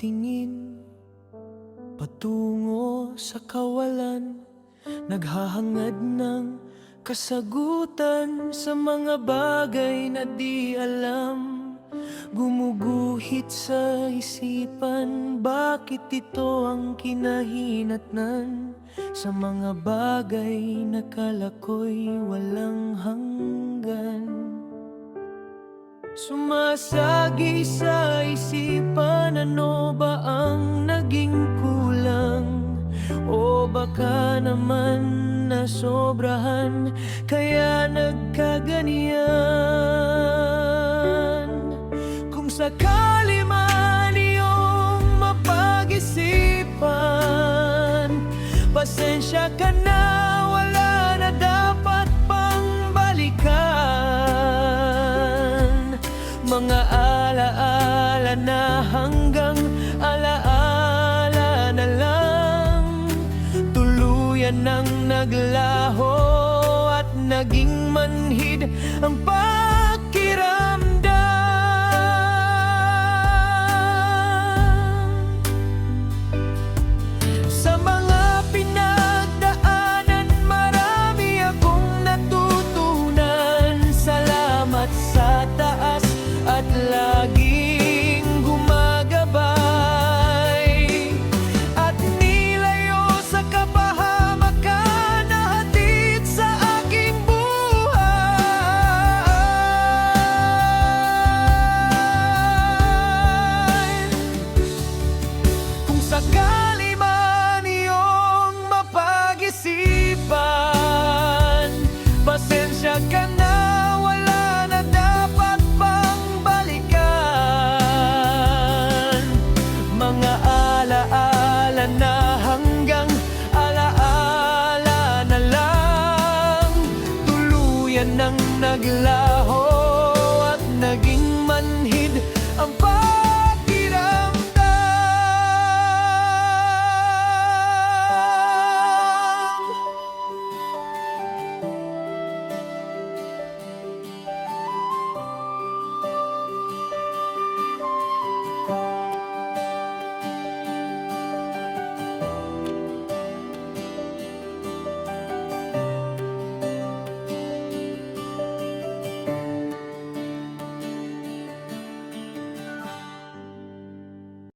nakatingin patungo sa kawalan, naghahangad ng kasagutan sa mga bagay na di alam. Gumuguhit sa isipan, bakit ito ang kinahinatnan sa mga bagay na kala ko'y walang hanggan. Sumasagi sa isipan, ano ba ang naging kulang? O baka naman nasobrahan kaya nagkaganyan. Kung sakali man iyong mapag-isipan, pasensya ka na, wala na dapat pang balikan. Mga alaala na hanggang alaala na lang, tuluyan nang naglaho at naging man